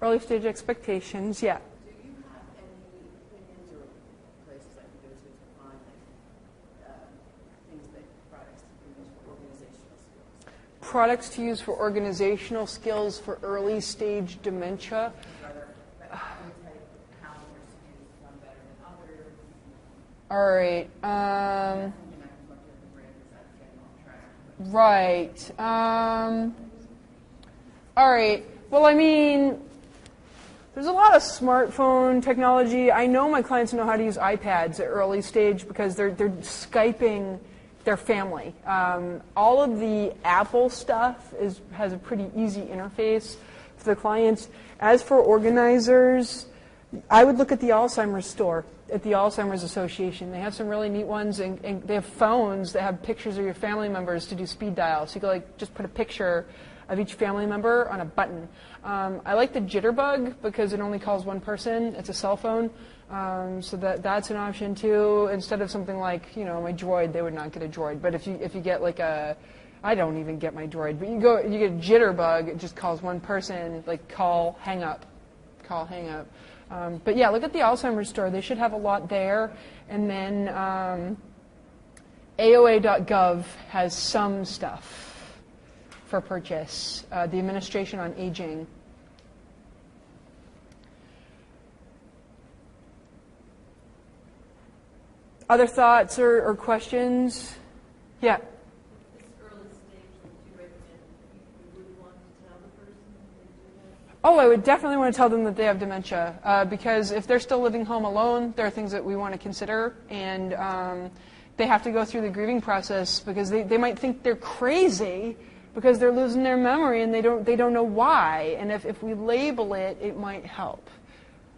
Early stage expectations, yeah. Do you have any opinions or places I can go to find things that products to use for organizational skills? Products to use for organizational skills for early stage dementia. Rather, any type of calendars to use, one better than others? All right. Something I can look at the brand is that getting off track. Right. All right. Well, I mean, there's a lot of smartphone technology. I know my clients know how to use iPads at early stage because they're Skyping their family. All of the Apple stuff has a pretty easy interface for the clients. As for organizers, I would look at the Alzheimer's store at the Alzheimer's Association. They have some really neat ones, and they have phones that have pictures of your family members to do speed dial. So you can just put a picture of each family member on a button. I like the Jitterbug because it only calls one person. It's a cell phone, so that's an option too. Instead of something like my Droid, they would not get a Droid. But if you get like I don't even get my Droid, but you get a Jitterbug. It just calls one person, like call, hang up, call, hang up. But yeah, look at the Alzheimer's store. They should have a lot there. And then AOA.gov has some stuff for purchase. The Administration on Aging. Other thoughts or questions? Yeah. This early stage, would you recommend you would want to tell the person that they do that? Oh, I would definitely want to tell them that they have dementia because if they're still living home alone, there are things that we want to consider, and they have to go through the grieving process because they might think they're crazy because they're losing their memory and they don't know why. And if we label it, it might help.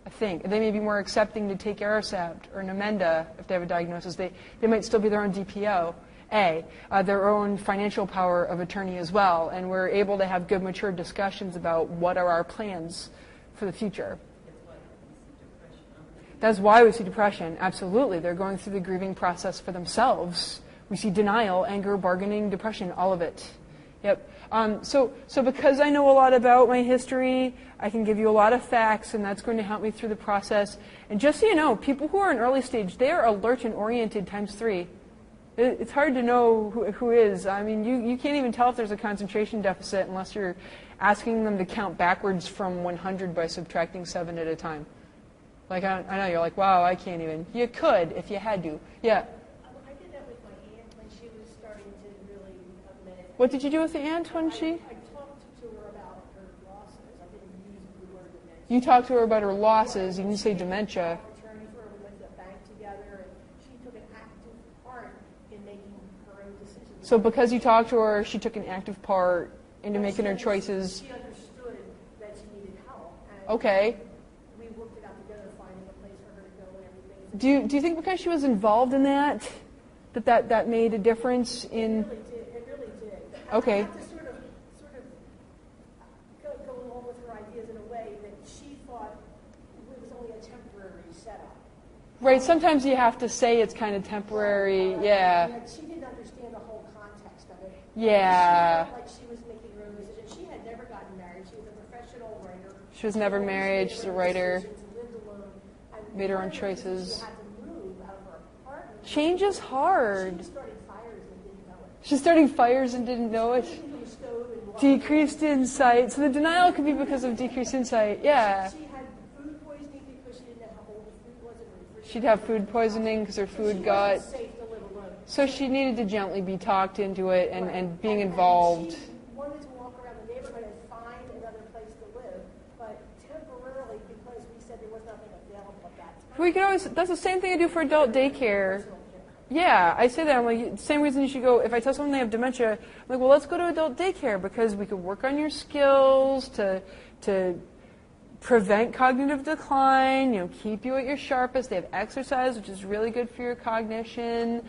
I think they may be more accepting to take Aricept or Namenda if they have a diagnosis. They might still be their own DPO. Their own financial power of attorney as well, and we're able to have good, mature discussions about what are our plans for the future. That's why we see depression. Absolutely. They're going through the grieving process for themselves. We see denial, anger, bargaining, depression, all of it. Yep. So because I know a lot about my history, I can give you a lot of facts, and that's going to help me through the process. And just so you know, people who are in early stage, they are alert and oriented times 3. It's hard to know who is. I mean, you can't even tell if there's a concentration deficit unless you're asking them to count backwards from 100 by subtracting 7 at a time. Like, I know, you're like, wow, I can't even. You could if you had to. Yeah? I did that with my aunt when she was starting to really admit. What did you do with the aunt when she? I talked to her about her losses. I didn't use the word dementia. You talked to her about her losses. You didn't say dementia. Attorney for her. We went to the bank together, and she took an active part in making her own decisions. So because you talked to her, she took an active part into making her choices. She understood that she needed help. And Okay. we worked it out together, finding a place for her to go and everything. Do you think because she was involved in that made a difference in? It really did. Okay. I have to sort of go along with her ideas in a way that she thought it was only a temporary setup. Right. Sometimes you have to say it's kind of temporary. Yeah. And she didn't understand the whole context of it. Yeah. She felt like she was making her own decisions. She had never gotten married. She was a professional writer. She was never married. She's a writer. Decisions, lived alone, and Made her own one of the things choices. She had to move out of her apartment. Change is hard. She started fires and didn't know it. She's starting fires and didn't know it. She stove and walked. Decreased insight. So the denial could be because of decreased insight. Yeah. She had food poisoning because she didn't know how old the food was in her refrigerator. She'd have food poisoning because her food got. She wasn't safe to live alone. So she needed to gently be talked into it and being involved. She wanted to walk around the neighborhood and find another place to live, but temporarily because we said there was nothing available at that time. We could always. That's the same thing I do for adult daycare. Yeah, I say that. I'm like, same reason you should go. If I tell someone they have dementia, I'm like, well, let's go to adult daycare because we could work on your skills to prevent cognitive decline. Keep you at your sharpest. They have exercise, which is really good for your cognition.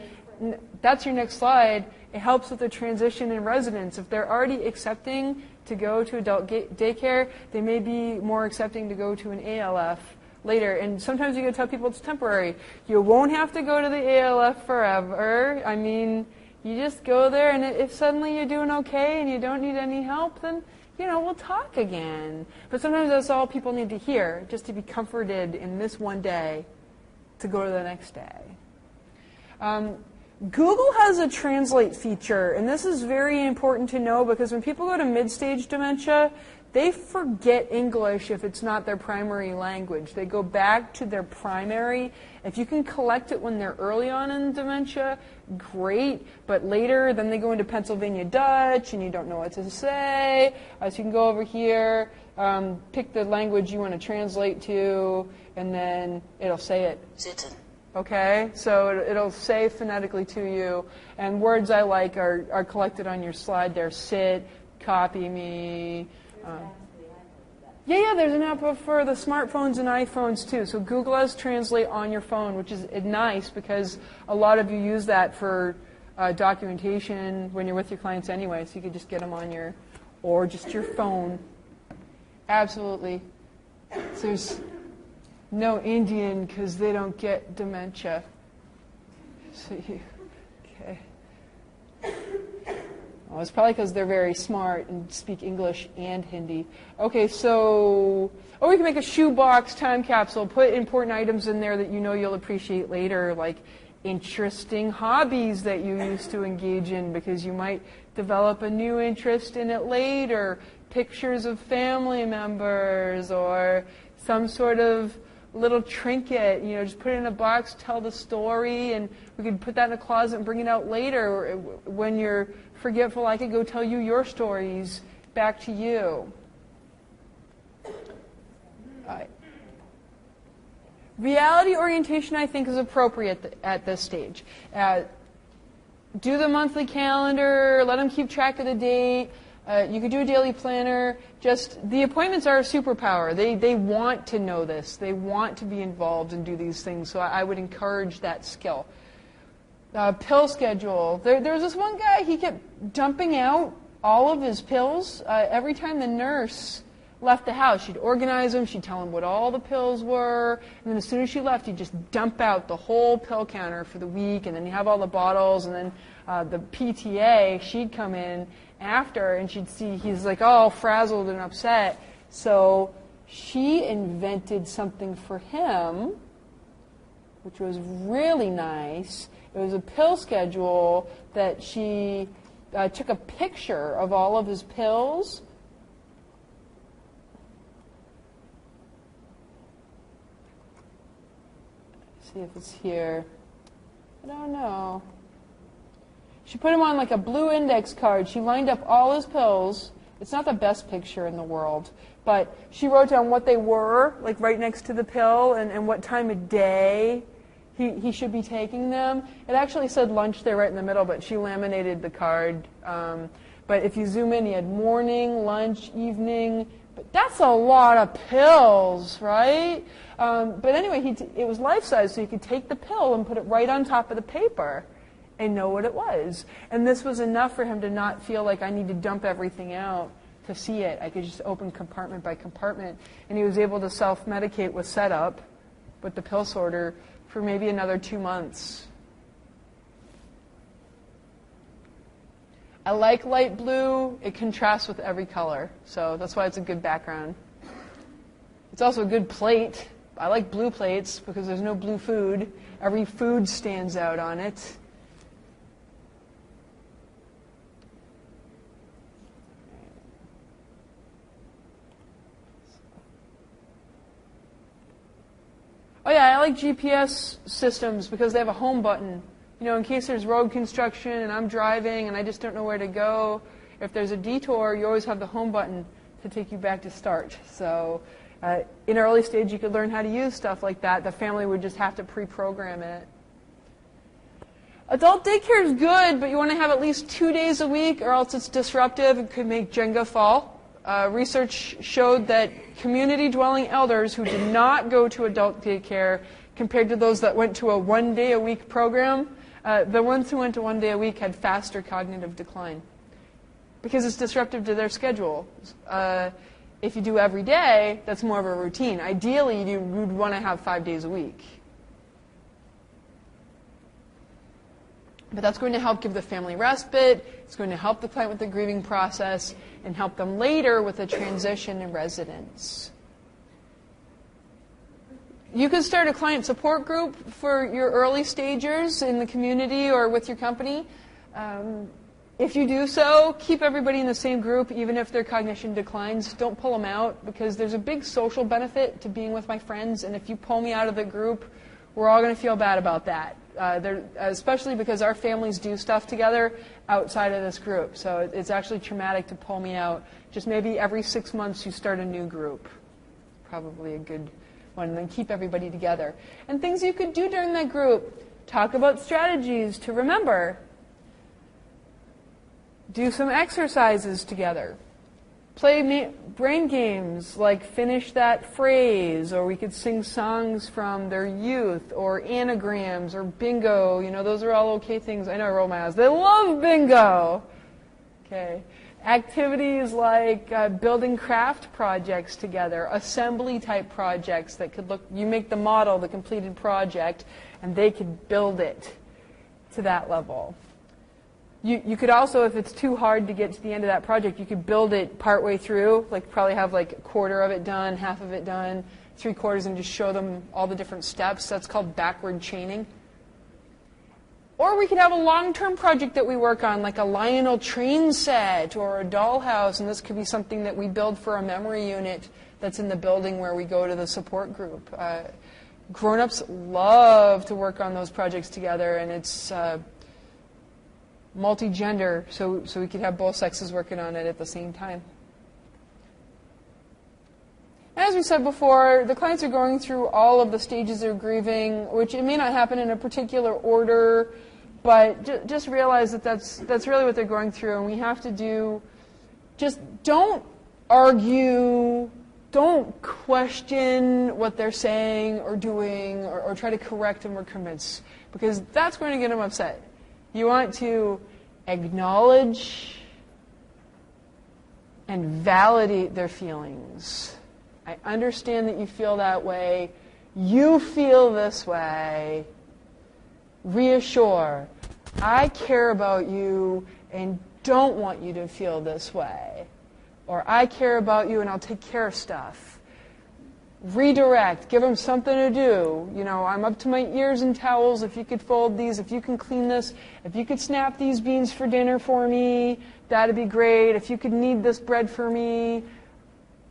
That's your next slide. It helps with the transition in residence. If they're already accepting to go to adult daycare, they may be more accepting to go to an ALF later. And sometimes you got to tell people it's temporary. You won't have to go to the ALF forever. I mean, you just go there, and if suddenly you're doing okay and you don't need any help, then we'll talk again. But sometimes that's all people need to hear, just to be comforted in this one day to go to the next day. Google has a translate feature, and this is very important to know because when people go to mid-stage dementia, they forget English if it's not their primary language. They go back to their primary. If you can collect it when they're early on in dementia, great. But later, then they go into Pennsylvania Dutch, and you don't know what to say. So you can go over here, pick the language you want to translate to, and then it'll say it. Zitten. Okay, so it'll say phonetically to you, and words I like are collected on your slide there. Sit, copy me. Yeah, there's an app for the smartphones and iPhones too. So Google has Translate on your phone, which is nice because a lot of you use that for documentation when you're with your clients anyway. So you could just get them on or just your phone. Absolutely. So there's no Indian because they don't get dementia. So okay. Well, it's probably because they're very smart and speak English and Hindi. Okay, so, we can make a shoebox time capsule, put important items in there that you know you'll appreciate later, like interesting hobbies that you used to engage in because you might develop a new interest in it later, pictures of family members, or some sort of little trinket, just put it in a box, tell the story, and we could put that in a closet and bring it out later. When you're forgetful, I could go tell you your stories back to you. All right. Reality orientation, I think, is appropriate at this stage. Do the monthly calendar, let them keep track of the date. You could do a daily planner. Just the appointments are a superpower. They want to know this. They want to be involved and do these things. So I would encourage that skill. Pill schedule. There was this one guy, he kept dumping out all of his pills. Every time the nurse left the house, she'd organize them, she'd tell him what all the pills were, and then as soon as she left, he'd just dump out the whole pill counter for the week, and then you have all the bottles, and then the PTA, she'd come in after, and she'd see he's like all frazzled and upset. So she invented something for him, which was really nice. It was a pill schedule that she took a picture of all of his pills. See if it's here. I don't know. She put him on like a blue index card. She lined up all his pills. It's not the best picture in the world, but she wrote down what they were, like right next to the pill, and what time of day he should be taking them. It actually said lunch there right in the middle, but she laminated the card. But if you zoom in, he had morning, lunch, evening. But that's a lot of pills, right? But anyway, it was life-size, so you could take the pill and put it right on top of the paper and know what it was. And this was enough for him to not feel like I need to dump everything out to see it. I could just open compartment by compartment. And he was able to self-medicate with setup with the pill sorter for maybe another 2 months. I like light blue. It contrasts with every color, so that's why it's a good background. It's also a good plate. I like blue plates because there's no blue food. Every food stands out on it. Oh yeah, I like GPS systems because they have a home button. In case there's road construction and I'm driving and I just don't know where to go, if there's a detour, you always have the home button to take you back to start. So in early stage, you could learn how to use stuff like that. The family would just have to pre-program it. Adult daycare is good, but you want to have at least 2 days a week or else it's disruptive and could make Jenga fall. Research showed that community-dwelling elders who did not go to adult daycare compared to those that went to a 1 day a week program, the ones who went to 1 day a week had faster cognitive decline because it's disruptive to their schedule. If you do every day, that's more of a routine. Ideally, you'd want to have 5 days a week. But that's going to help give the family respite. It's going to help the client with the grieving process and help them later with the transition and residence. You could start a client support group for your early stagers in the community or with your company. If you do so, keep everybody in the same group, even if their cognition declines. Don't pull them out, because there's a big social benefit to being with my friends, and if you pull me out of the group, we're all going to feel bad about that. Especially because our families do stuff together outside of this group. So it's actually traumatic to pull me out. Just maybe every 6 months you start a new group. Probably a good one. And then keep everybody together. And things you could do during that group. Talk about strategies to remember. Do some exercises together. Play brain games like finish that phrase, or we could sing songs from their youth, or anagrams, or bingo. You know, those are all okay things. I know I roll my eyes. They love bingo. Okay. Activities like building craft projects together, assembly type projects that could look, you make the model, the completed project, and they could build it to that level. You could also, if it's too hard to get to the end of that project, you could build it partway through, like probably have like a quarter of it done, half of it done, 3/4, and just show them all the different steps. That's called backward chaining. Or we could have a long-term project that we work on, like a Lionel train set or a dollhouse, and this could be something that we build for a memory unit that's in the building where we go to the support group. Grown-ups love to work on those projects together, and it's multi-gender, so we could have both sexes working on it at the same time. As we said before, the clients are going through all of the stages of grieving, which it may not happen in a particular order, but just realize that that's really what they're going through, and we have to do, just don't argue, don't question what they're saying or doing, or try to correct them or convince, because that's going to get them upset. You want to acknowledge and validate their feelings. I understand that you feel that way. You feel this way. Reassure. I care about you and don't want you to feel this way. Or I care about you and I'll take care of stuff. Redirect. Give them something to do. You know, I'm up to my ears in towels. If you could fold these, if you can clean this, if you could snap these beans for dinner for me, that'd be great. If you could knead this bread for me,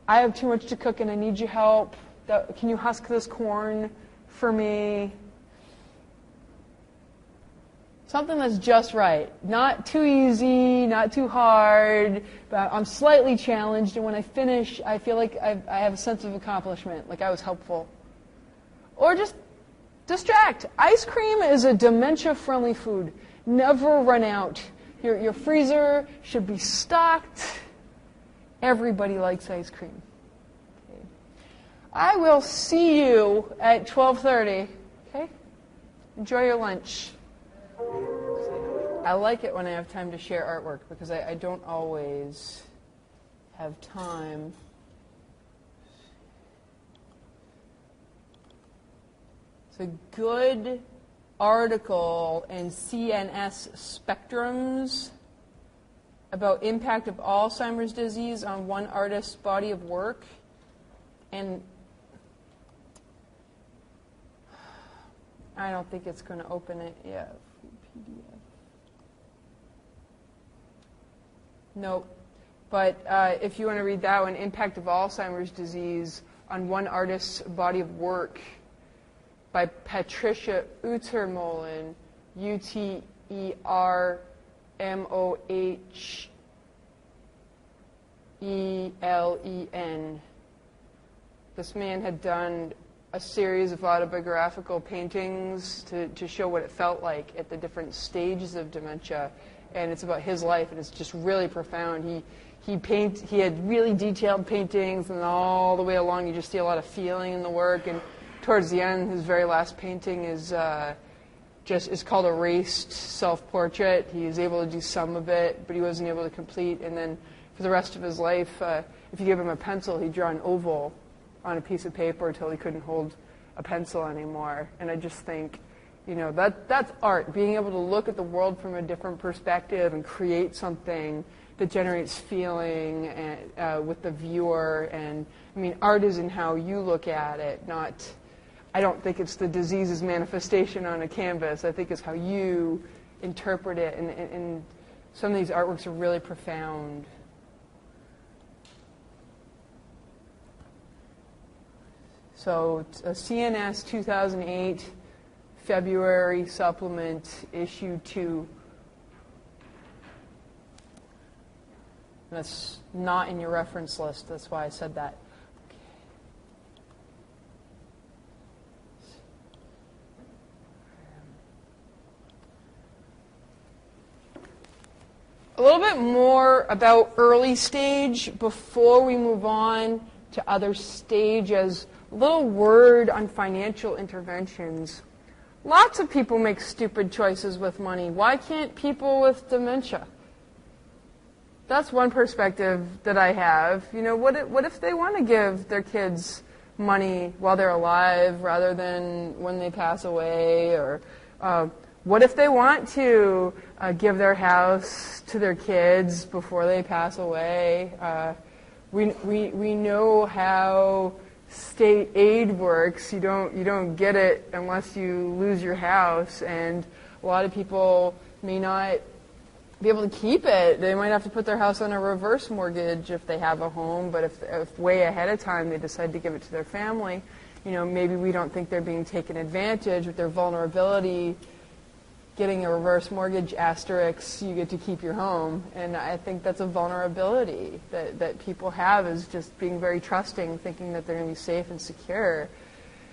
I have too much to cook and I need your help. Can you husk this corn for me? Something that's just right. Not too easy, not too hard, but I'm slightly challenged, and when I finish, I feel like I have a sense of accomplishment, like I was helpful. Or just distract. Ice cream is a dementia-friendly food. Never run out. Your freezer should be stocked. Everybody likes ice cream. Okay. I will see you at 12:30. Okay? Enjoy your lunch. I like it when I have time to share artwork because I don't always have time. It's a good article in CNS Spectrums about impact of Alzheimer's disease on one artist's body of work. And I don't think it's going to open it yet. PDF. Nope. But if you want to read that one, Impact of Alzheimer's Disease on One Artist's Body of Work by Patricia Utermohlen, Utermohlen. This man had done a series of autobiographical paintings to show what it felt like at the different stages of dementia, and it's about his life, and it's just really profound. He had really detailed paintings, and all the way along you just see a lot of feeling in the work, and towards the end, his very last painting is called Erased Self-Portrait. He was able to do some of it, but he wasn't able to complete, and then for the rest of his life, if you give him a pencil, he'd draw an oval on a piece of paper until he couldn't hold a pencil anymore. And I just think That's art, being able to look at the world from a different perspective and create something that generates feeling with the viewer. And I mean, art is in how you look at it, not, I don't think it's the disease's manifestation on a canvas. I think it's how you interpret it, and some of these artworks are really profound. So CNS 2008, February supplement, issue 2. That's not in your reference list. That's why I said that. A little bit more about early stage before we move on to other stages. A little word on financial interventions. Lots of people make stupid choices with money. Why can't people with dementia? That's one perspective that I have. What if they want to give their kids money while they're alive rather than when they pass away? Or what if they want to give their house to their kids before they pass away? We know how state aid works. You don't get it unless you lose your house, and a lot of people may not be able to keep it. They might have to put their house on a reverse mortgage if they have a home, but if way ahead of time they decide to give it to their family, maybe we don't think they're being taken advantage with their vulnerability. Getting a reverse mortgage asterisk, you get to keep your home. And I think that's a vulnerability that people have, is just being very trusting, thinking that they're going to be safe and secure.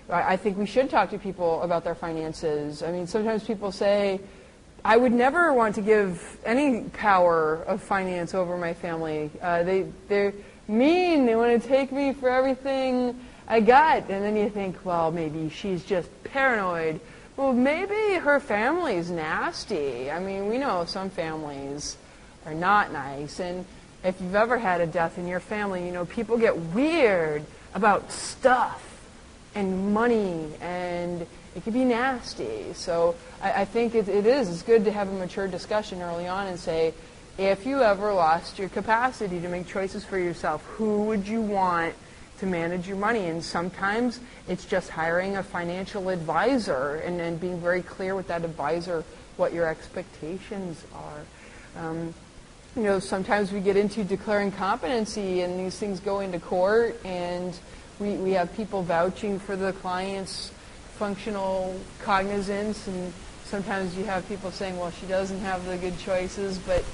I think we should talk to people about their finances. I mean, sometimes people say, I would never want to give any power of finance over my family. They're mean. They want to take me for everything I got. And then you think, well, maybe she's just paranoid. Well, maybe her family's nasty. I mean, we know some families are not nice. And if you've ever had a death in your family, people get weird about stuff and money, and it can be nasty. So I think it's good to have a mature discussion early on and say, if you ever lost your capacity to make choices for yourself, who would you want to manage your money? And sometimes it's just hiring a financial advisor and then being very clear with that advisor what your expectations are. Sometimes we get into declaring competency and these things go into court, and we have people vouching for the client's functional cognizance, and sometimes you have people saying, well, she doesn't have the good choices, but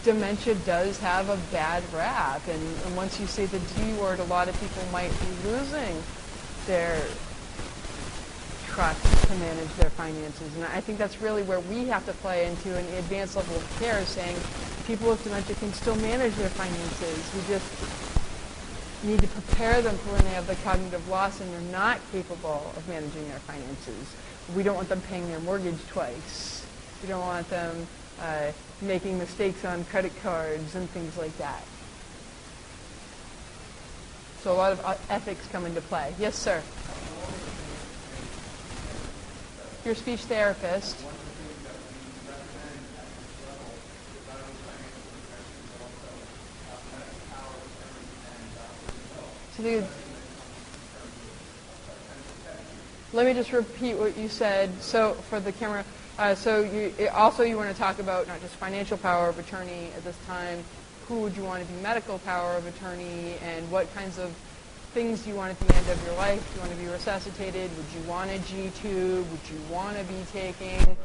dementia does have a bad rap, and once you say the D word, a lot of people might be losing their trust to manage their finances. And I think that's really where we have to play into an advanced level of care, saying people with dementia can still manage their finances. We just need to prepare them for when they have the cognitive loss and they're not capable of managing their finances. We don't want them paying their mortgage twice. We don't want them making mistakes on credit cards and things like that. So a lot of ethics come into play. Yes, sir. You're a speech therapist. Let me just repeat what you said. So for the camera, you want to talk about not just financial power of attorney at this time. Who would you want to be medical power of attorney, and what kinds of things do you want at the end of your life? Do you want to be resuscitated? Would you want a G-tube? Would you want to be taking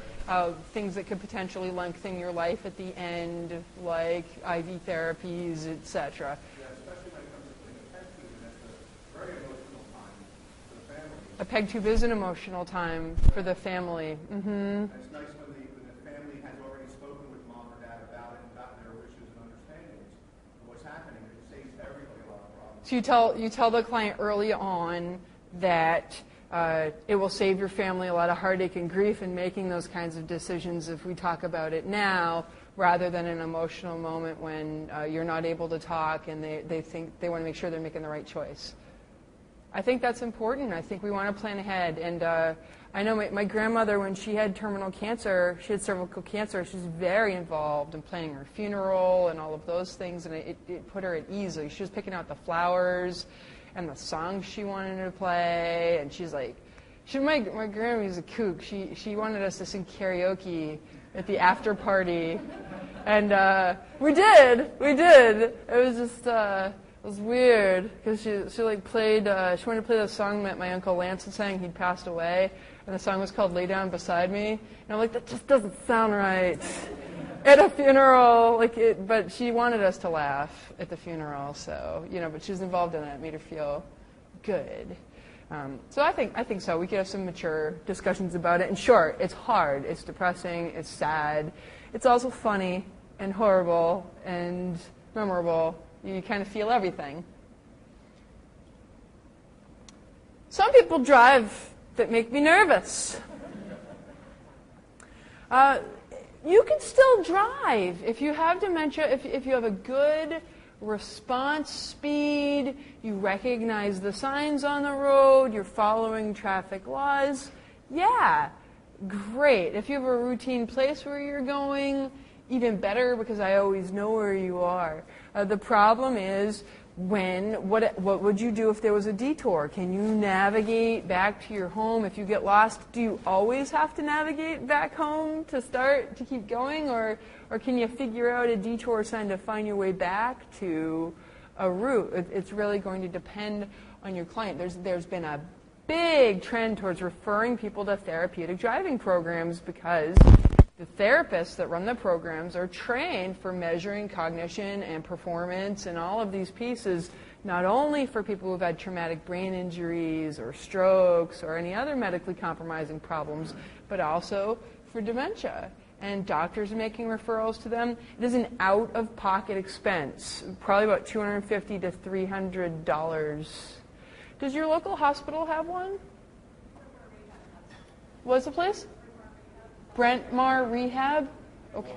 things that could potentially lengthen your life at the end, like IV therapies, etc.? A peg tube is an emotional time for the family. Mm-hmm. It's nice when the family has already spoken with mom or dad about it and gotten their wishes and understandings of what's happening. It saves everybody a lot of problems. So you tell the client early on that it will save your family a lot of heartache and grief in making those kinds of decisions if we talk about it now, rather than an emotional moment when you're not able to talk and they think they want to make sure they're making the right choice. I think that's important. I think we want to plan ahead. And I know my grandmother, when she had terminal cancer, she had cervical cancer, she was very involved in planning her funeral and all of those things, and it put her at ease. Like, she was picking out the flowers and the songs she wanted to play, and she's like, my grandma was a kook. She wanted us to sing karaoke at the after party, and we did. It was just it was weird because she like played. She wanted to play the song that my Uncle Lance had sang. He'd passed away, and the song was called "Lay Down Beside Me." And I'm like, that just doesn't sound right at a funeral. But she wanted us to laugh at the funeral, so But she was involved in it. It made her feel good. So I think so. We could have some mature discussions about it. And sure, it's hard. It's depressing. It's sad. It's also funny and horrible and memorable. You kind of feel everything. Some people drive that make me nervous. You can still drive if you have dementia, if you have a good response speed, you recognize the signs on the road, you're following traffic laws. Yeah, great. If you have a routine place where you're going, even better, because I always know where you are. The problem is what would you do if there was a detour? Can you navigate back to your home? If you get lost, do you always have to navigate back home to keep going? Or can you figure out a detour sign to find your way back to a route? It's really going to depend on your client. There's been a big trend towards referring people to therapeutic driving programs because the therapists that run the programs are trained for measuring cognition and performance and all of these pieces, not only for people who've had traumatic brain injuries or strokes or any other medically compromising problems, but also for dementia. And doctors are making referrals to them. It is an out-of-pocket expense, probably about $250 to $300. Does your local hospital have one? What's the place? Brentmar Rehab? Okay.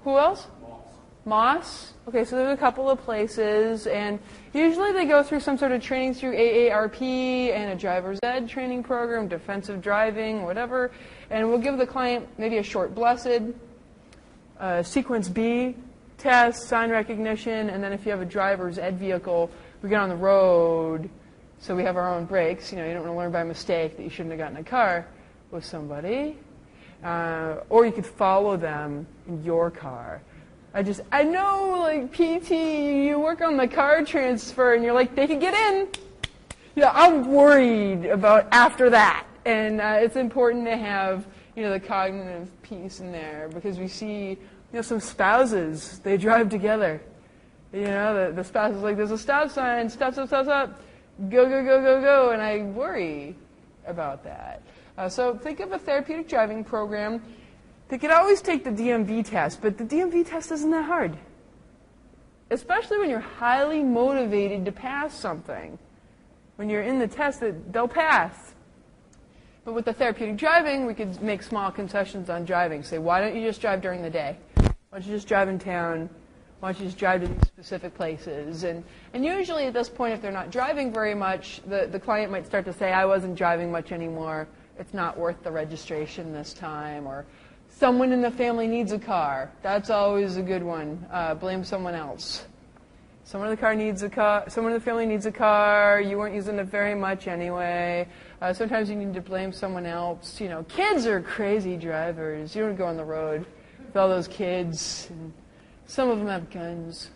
Who else? Moss. Okay, so there's a couple of places, and usually they go through some sort of training through AARP and a driver's ed training program, defensive driving, whatever, and we'll give the client maybe a short blessed, sequence B test, sign recognition, and then if you have a driver's ed vehicle, we get on the road, so we have our own brakes. You don't want to learn by mistake that you shouldn't have gotten in a car with somebody. Or you could follow them in your car. I know, like, PT, you work on the car transfer, and you're like, they could get in. I'm worried about after that. And it's important to have, the cognitive piece in there, because we see, some spouses, they drive together. The spouse is like, there's a stop sign, stop, stop, stop, stop, go, go, go, go, go, and I worry about that. So think of a therapeutic driving program. They could always take the DMV test, but the DMV test isn't that hard, especially when you're highly motivated to pass something. When you're in the test, they'll pass. But with the therapeutic driving, we could make small concessions on driving. Say, why don't you just drive during the day? Why don't you just drive in town? Why don't you just drive to these specific places? And usually at this point, if they're not driving very much, the client might start to say, I wasn't driving much anymore. It's not worth the registration this time. Or someone in the family needs a car. That's always a good one. Blame someone else. Someone in the family needs a car. You weren't using it very much anyway. Sometimes you need to blame someone else. Kids are crazy drivers. You don't go on the road with all those kids. And some of them have guns.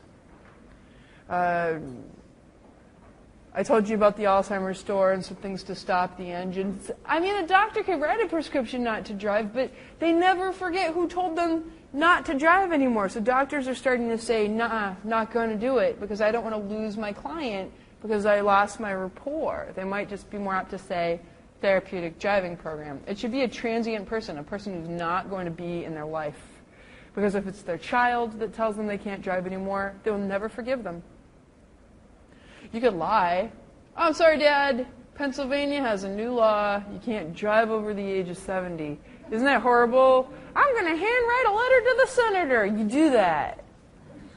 I told you about the Alzheimer's store and some things to stop the engines. A doctor could write a prescription not to drive, but they never forget who told them not to drive anymore. So doctors are starting to say, nah, not going to do it, because I don't want to lose my client because I lost my rapport. They might just be more apt to say therapeutic driving program. It should be a transient person, a person who's not going to be in their life. Because if it's their child that tells them they can't drive anymore, they'll never forgive them. You could lie. Oh, I'm sorry, Dad. Pennsylvania has a new law. You can't drive over the age of 70. Isn't that horrible? I'm going to handwrite a letter to the senator. You do that.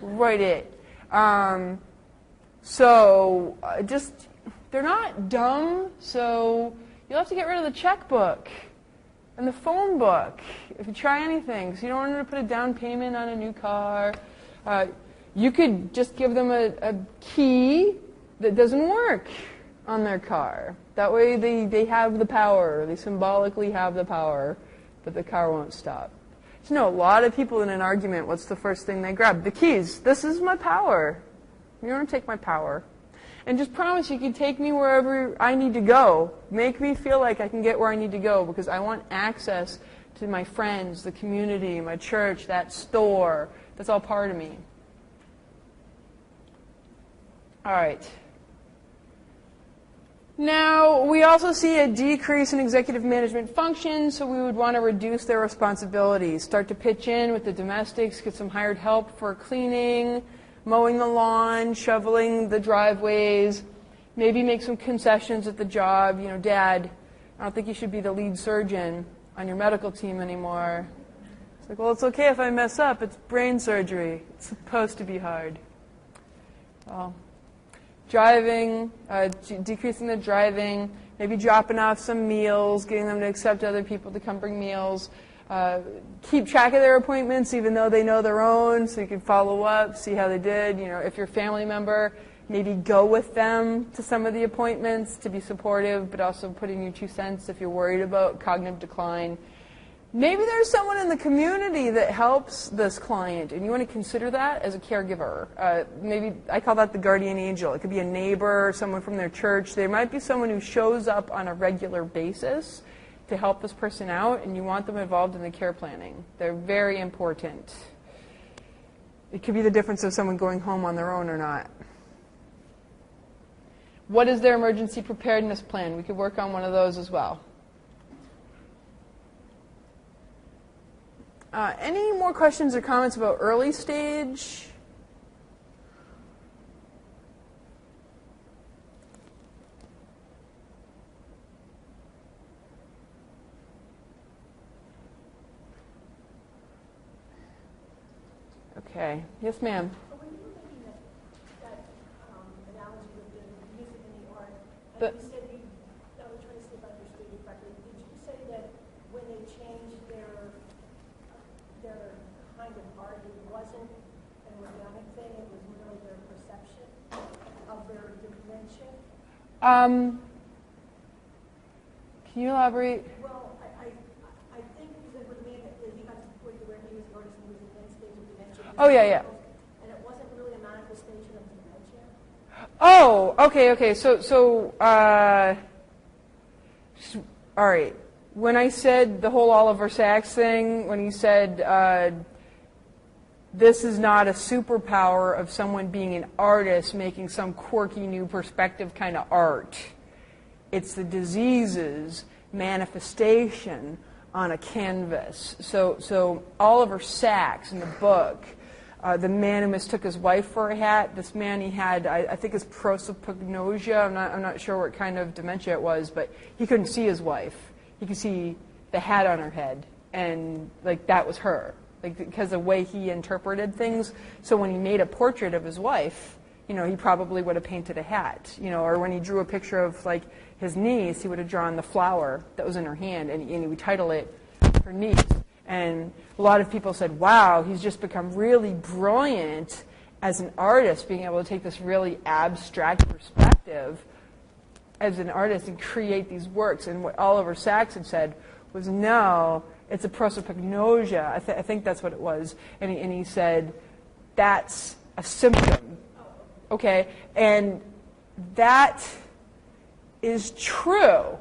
Write it. Just they're not dumb, so you'll have to get rid of the checkbook and the phone book if you try anything, because you don't want them to put a down payment on a new car. You could just give them a key that doesn't work on their car. That way they have the power. They symbolically have the power, but the car won't stop. So no, a lot of people in an argument, what's the first thing they grab? The keys. This is my power. You don't want to take my power. And just promise you can take me wherever I need to go. Make me feel like I can get where I need to go, because I want access to my friends, the community, my church, that store. That's all part of me. All right. Now, we also see a decrease in executive management functions, so we would want to reduce their responsibilities. Start to pitch in with the domestics, get some hired help for cleaning, mowing the lawn, shoveling the driveways, maybe make some concessions at the job. You know, Dad, I don't think you should be the lead surgeon on your medical team anymore. It's like, well, it's okay if I mess up. It's brain surgery. It's supposed to be hard. Well, driving, decreasing the driving, maybe dropping off some meals, getting them to accept other people to come bring meals. Keep track of their appointments, even though they know their own, so you can follow up, see how they did. You know, if you're a family member, maybe go with them to some of the appointments to be supportive, but also put in your 2 cents if you're worried about cognitive decline. Maybe there's someone in the community that helps this client, and you want to consider that as a caregiver. Maybe I call that the guardian angel. It could be a neighbor, someone from their church. There might be someone who shows up on a regular basis to help this person out, and you want them involved in the care planning. They're very important. It could be the difference of someone going home on their own or not. What is their emergency preparedness plan? We could work on one of those as well. Any more questions or comments about early stage? Okay. Yes, ma'am. So when you were making that analogy with the music and the art, and But- you said I was trying to see if I understood you correctly. Did you say that when they changed their kind of art, it wasn't an organic thing, it was really their perception of their dementia? Can you elaborate? Well, I think that what he got to the point where he was the artist and he was in the end stage of dementia. Oh, yeah. And it wasn't really a manifestation of dementia. Oh, okay. All right. When I said the whole Oliver Sacks thing, when he said this is not a superpower of someone being an artist making some quirky new perspective kind of art. It's the disease's manifestation on a canvas. So Oliver Sacks in the book, the man who mistook his wife for a hat, this man, he had, I think it's prosopagnosia. I'm not sure what kind of dementia it was, but he couldn't see his wife. He could see the hat on her head, and like that was her, like because of the way he interpreted things. So when he made a portrait of his wife, you know, he probably would have painted a hat, you know, or when he drew a picture of like his niece, he would have drawn the flower that was in her hand, and he would title it her niece. And a lot of people said, wow, he's just become really brilliant as an artist, being able to take this really abstract perspective as an artist and create these works. And what Oliver Sacks had said was, no, it's a prosopagnosia. I think that's what it was. And he said, that's a symptom. Okay? And that is true.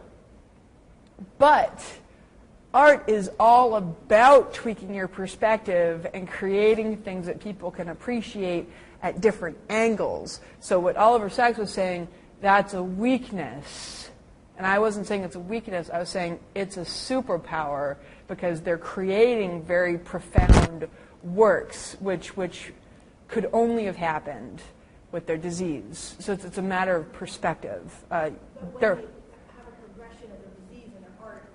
But art is all about tweaking your perspective and creating things that people can appreciate at different angles. So what Oliver Sacks was saying, that's a weakness. And I wasn't saying it's a weakness. I was saying it's a superpower because they're creating very profound works which could only have happened with their disease. So it's a matter of perspective. But when they have a progression of the disease and their art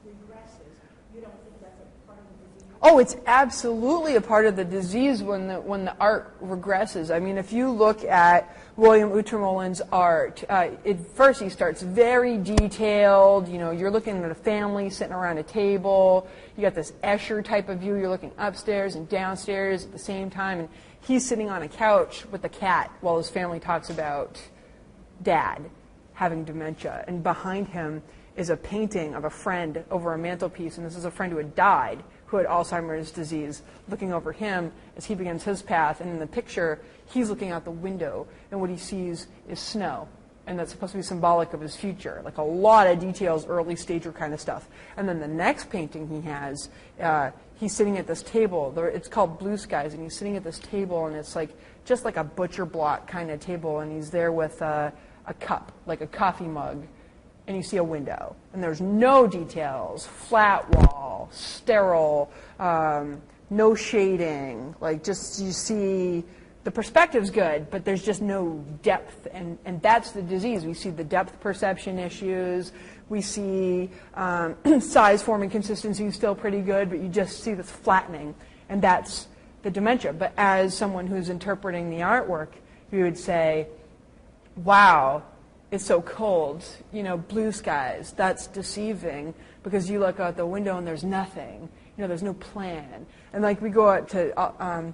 regresses, you don't think that's a part of the disease? Oh, it's absolutely a part of the disease when the art regresses. I mean, if you look at William Utermohlen's art, first he starts very detailed. You know, you're looking at a family sitting around a table. You got this Escher type of view. You're looking upstairs and downstairs at the same time, and he's sitting on a couch with a cat while his family talks about Dad having dementia. And behind him is a painting of a friend over a mantelpiece, and this is a friend who had died, who had Alzheimer's disease, looking over him as he begins his path. And in the picture, he's looking out the window, and what he sees is snow. And that's supposed to be symbolic of his future. Like a lot of details, early stager kind of stuff. And then the next painting he has, he's sitting at this table. It's called Blue Skies, and he's sitting at this table, and it's like just like a butcher block kind of table, and he's there with a cup, like a coffee mug. And you see a window, and there's no details, flat wall, sterile, no shading, like just you see the perspective's good, but there's just no depth, and that's the disease. We see the depth perception issues, we see size, form, and consistency is still pretty good, but you just see this flattening, and that's the dementia. But as someone who's interpreting the artwork, you would say, wow, it's so cold, you know, blue skies, that's deceiving, because you look out the window and there's nothing, you know, there's no plan. And like we go out to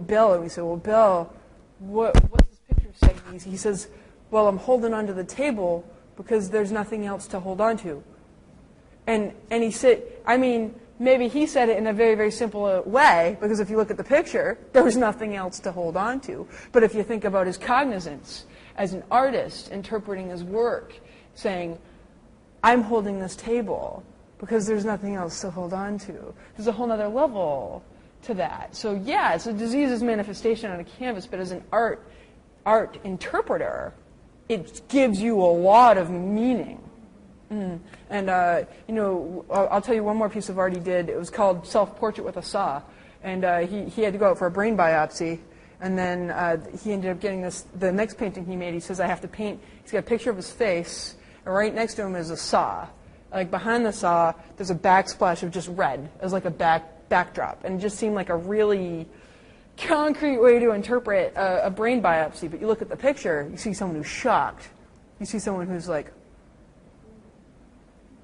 Bill and we say, well, Bill, what's this picture saying? He says, well, I'm holding onto the table because there's nothing else to hold on to. And he said, I mean, maybe he said it in a very, very simple way, because if you look at the picture, there was nothing else to hold on to. But if you think about his cognizance, as an artist interpreting his work, saying, I'm holding this table because there's nothing else to hold on to. There's a whole other level to that. So yeah, it's a disease's manifestation on a canvas, but as an art interpreter, it gives you a lot of meaning. And you know, I'll tell you one more piece of art he did. It was called Self-Portrait with a Saw. And he had to go out for a brain biopsy. And then he ended up getting the next painting he made, he says, I have to paint, he's got a picture of his face, and right next to him is a saw. Like behind the saw, there's a backsplash of just red as like a backdrop. And it just seemed like a really concrete way to interpret a brain biopsy. But you look at the picture, you see someone who's shocked. You see someone who's like,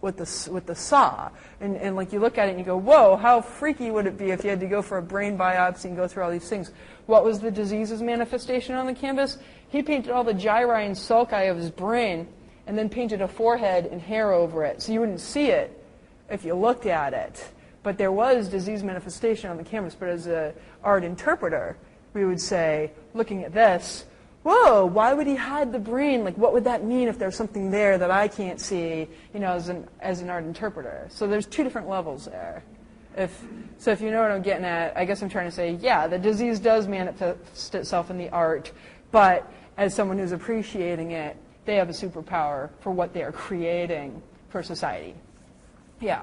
with the saw. And like you look at it and you go, whoa, how freaky would it be if you had to go for a brain biopsy and go through all these things? What was the disease's manifestation on the canvas? He painted all the gyri and sulci of his brain and then painted a forehead and hair over it. So you wouldn't see it if you looked at it. But there was disease manifestation on the canvas. But as an art interpreter, we would say, looking at this, whoa, why would he hide the brain? Like, what would that mean if there's something there that I can't see, you know, as an art interpreter? So there's two different levels there. So if you know what I'm getting at, I guess I'm trying to say, yeah, the disease does manifest itself in the art, but as someone who's appreciating it, they have a superpower for what they are creating for society. Yeah.